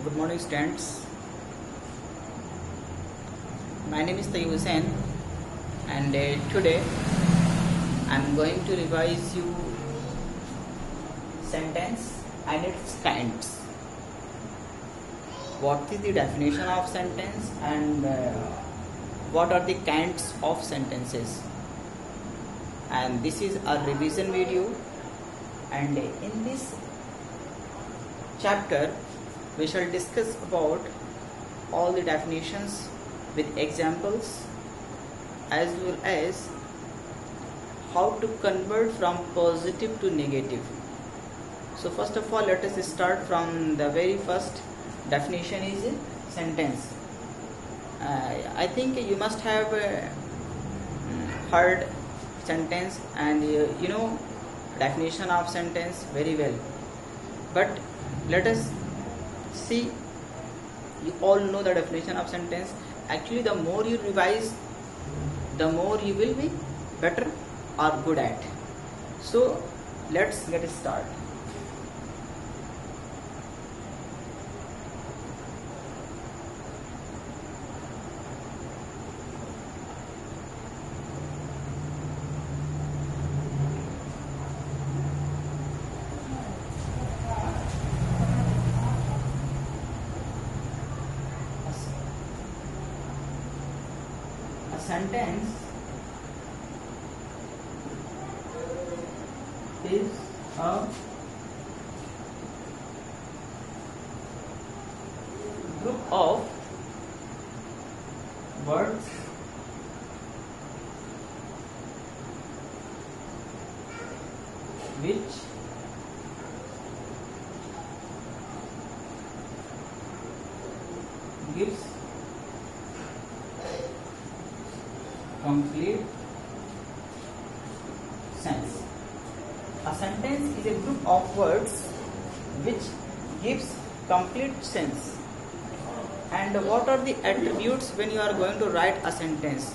Good morning, students. My name is Tayyib Hussain, and today I am going to revise you sentence and its kinds. What is the definition of sentence and what are the kinds of sentences? And this is a revision video, and in this chapter we shall discuss about all the definitions with examples as well as how to convert from positive to negative. So first of all, let us start from the very first definition is sentence. I think you must have heard sentence and you know definition of sentence very well, but let us see. You all know the definition of sentence. Actually, the more you revise, the more you will be better or good at. So let's get started. A sentence is a group of words which gives complete sense. A sentence is a group of words which gives complete sense. And what are the attributes when you are going to write a sentence?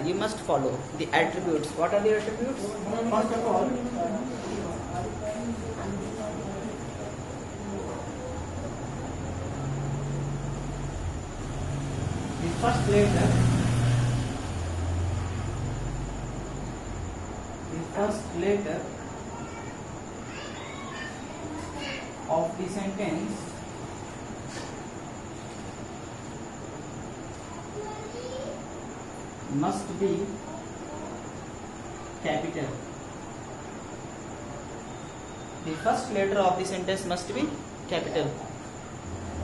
You must follow the attributes. What are the attributes? First of all, the first letter of the sentence must be capital. The first letter of the sentence must be capital.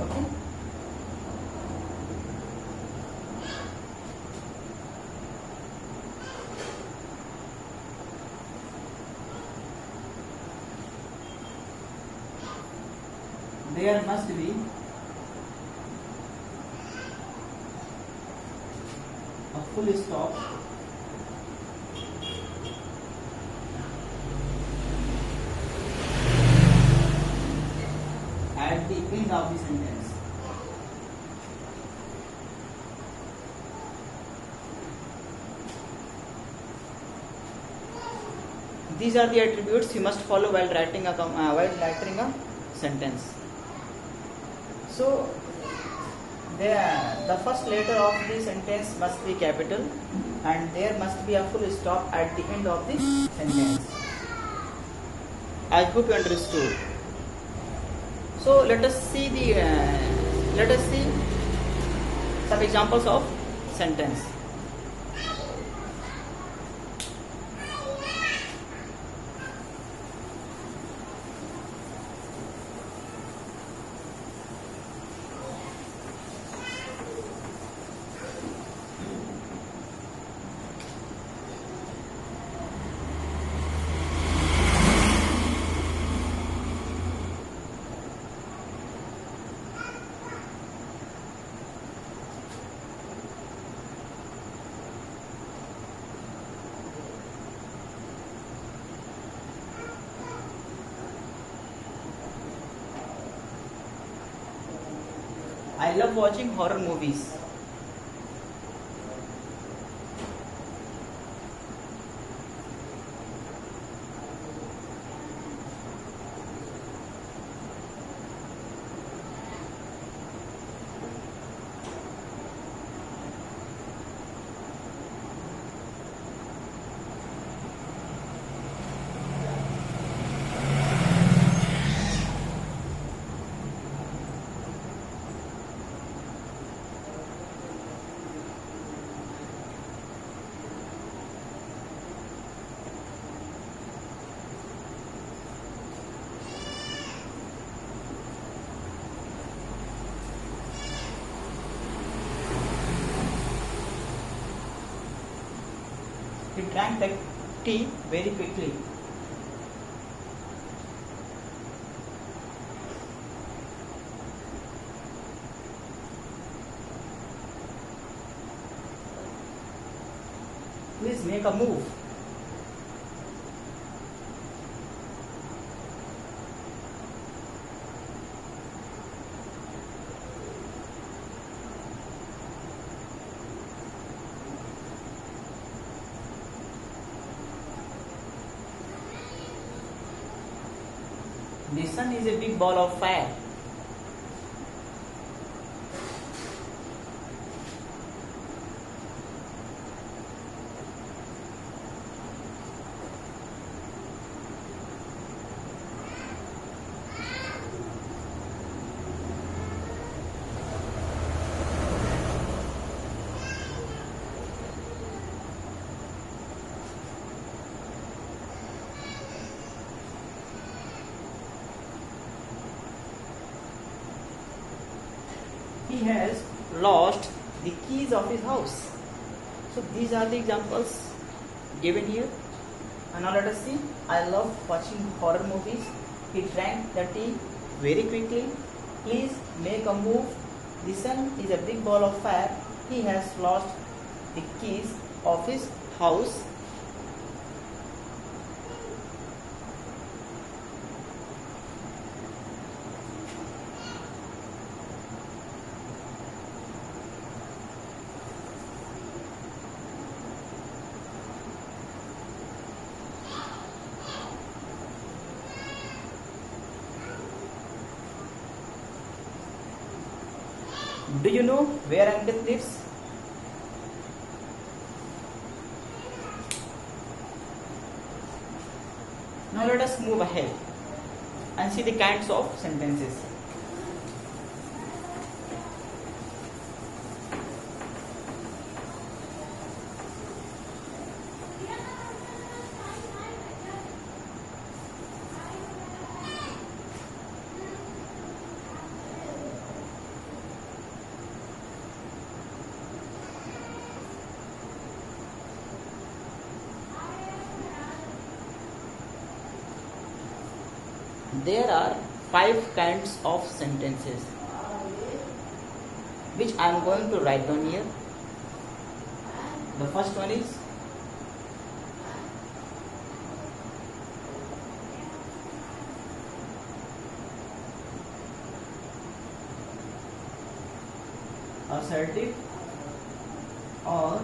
Okay. There must be a full stop at the end of the sentence. These are the attributes you must follow while writing a sentence. So the first letter of the sentence must be capital, and there must be a full stop at the end of the sentence. I hope you understood. So let us see some examples of sentence. I love watching horror movies. drank the tea very quickly. Please make a move. The sun is a big ball of fire. He has lost the keys of his house. So these are the examples given here. And now let us see. I love watching horror movies. He drank the tea very quickly. Please make a move. The sun is a big ball of fire. He has lost the keys of his house. Do you know where Ankit lives? Now let us move ahead and see the kinds of sentences. There are 5 kinds of sentences which I am going to write down here. The first one is assertive or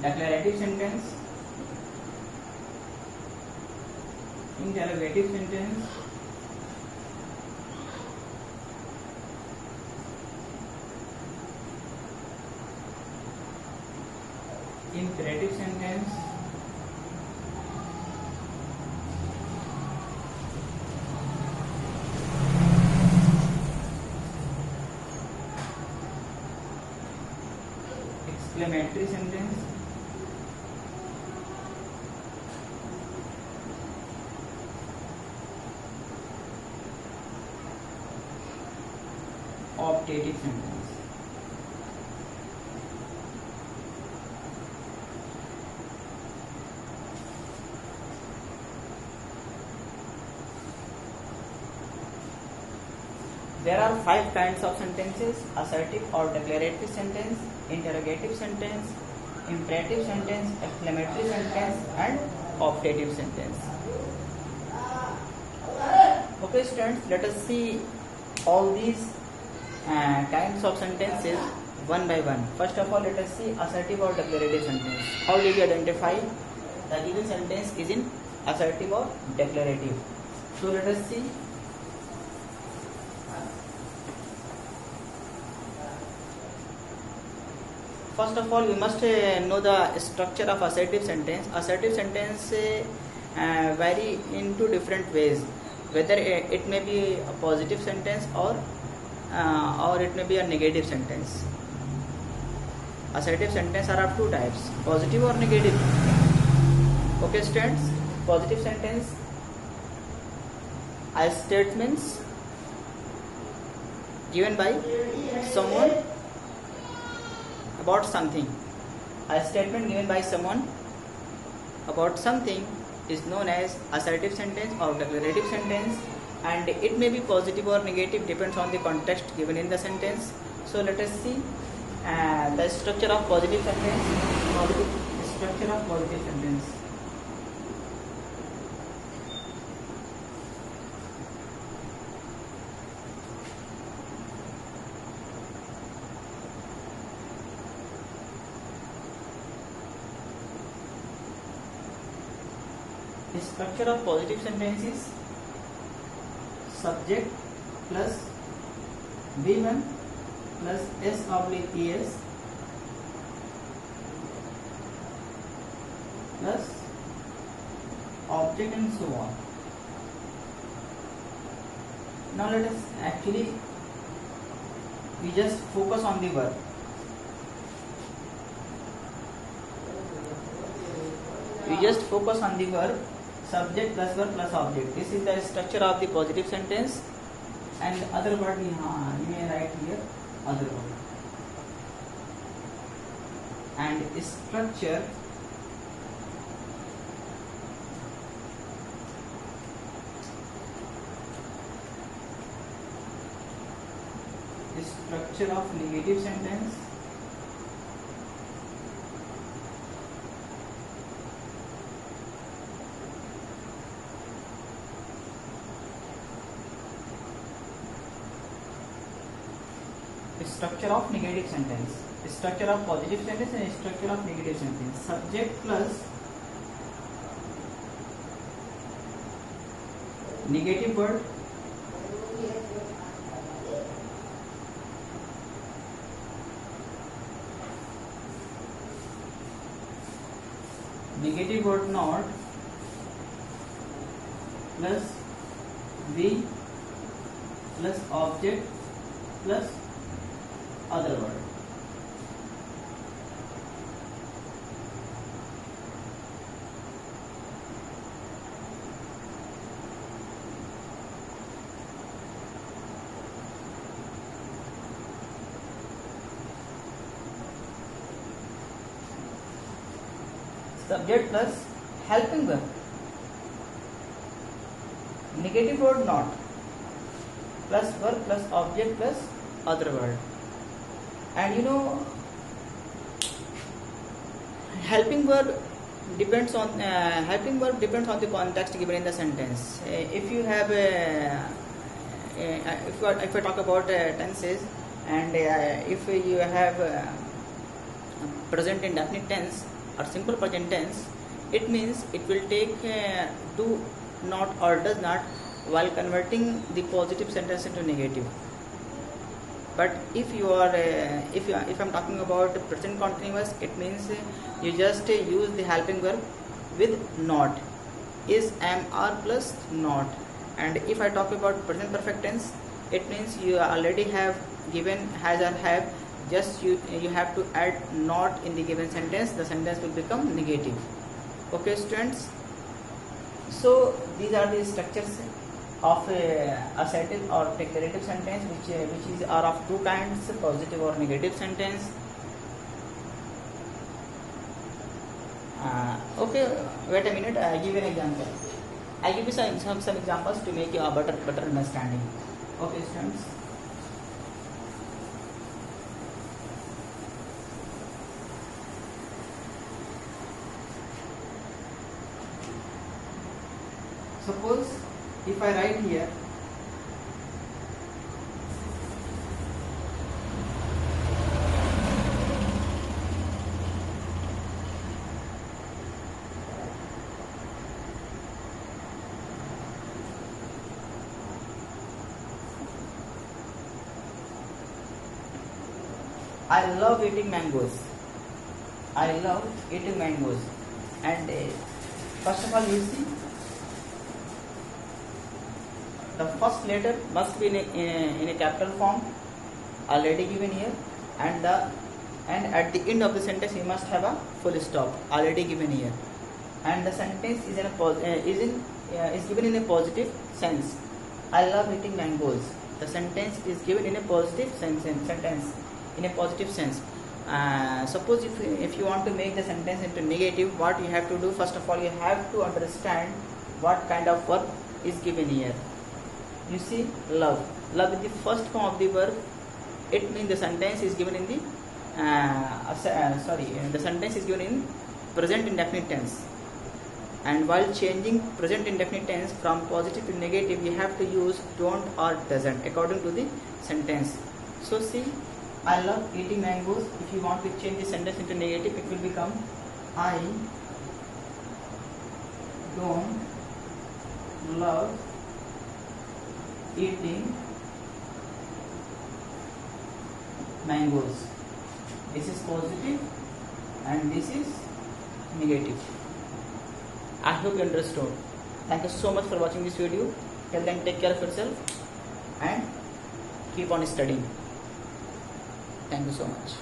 declarative sentence, interrogative sentence, imperative sentence, exclamatory sentence, optative sentence. There are 5 kinds of sentences: assertive or declarative sentence, interrogative sentence, imperative sentence, exclamatory sentence, and optative sentence. Okay students, let us see all these kinds of sentences one by one. First of all, let us see assertive or declarative sentence. How do you identify the given sentence is in assertive or declarative? So let us see. First of all, we must know the structure of assertive sentence. Assertive sentence vary into different ways. Whether it may be a positive sentence or it may be a negative sentence. Assertive sentence are of 2 types: positive or negative. Okay, students. Positive sentence as statements given by someone about something. A statement given by someone about something is known as assertive sentence or declarative sentence, and it may be positive or negative, depends on the context given in the sentence. So let us see the structure of positive sentence. Structure of positive sentence. The structure of positive sentence is subject plus V1 plus S oblique ES plus object and so on. Now let us we just focus on the verb. We just focus on the verb, subject plus verb plus object. This is the structure of the positive sentence, and other word you may write here other word. And structure of negative sentence. Structure of negative sentence. Structure of positive sentence and structure of negative sentence. Subject plus negative word not plus V plus object plus other word. Subject plus helping verb. Negative word not plus verb plus object plus other word. And helping verb depends on the context given in the sentence. If you have if I talk about tenses, and if you have present indefinite tense or simple present tense, it means it will take do not or does not while converting the positive sentence into negative. But if you are if I'm talking about present continuous, it means you just use the helping verb with not, is, am, are plus not. And if I talk about present perfect tense, it means you already have given has or have, just you have to add not in the given sentence, the sentence will become negative. Okay students, so these are the structures of assertive or declarative sentence, which are of two kinds, positive or negative sentence. Okay, wait a minute, I give an example. I give you some examples to make you a better understanding. Okay students, suppose if I write here I love eating mangoes. I love eating mangoes. And first of all, you see, the first letter must be in a capital form, already given here, and at the end of the sentence you must have a full stop, already given here, and the sentence is given in a positive sense. I love eating mangoes. the sentence is given in a positive sentence in a positive sense. Suppose if you want to make the sentence into negative, what you have to do, first of all you have to understand what kind of verb is given here. You see, love is the first form of the verb. It means the sentence is given in the the sentence is given in present indefinite tense, and while changing present indefinite tense from positive to negative, you have to use don't or doesn't according to the sentence. So see, I love eating mangoes. If you want to change the sentence into negative, it will become I don't love eating mangoes. This is positive and this is negative. I hope you understood. Thank you so much for watching this video. Till then, take care of yourself and keep on studying. Thank you so much.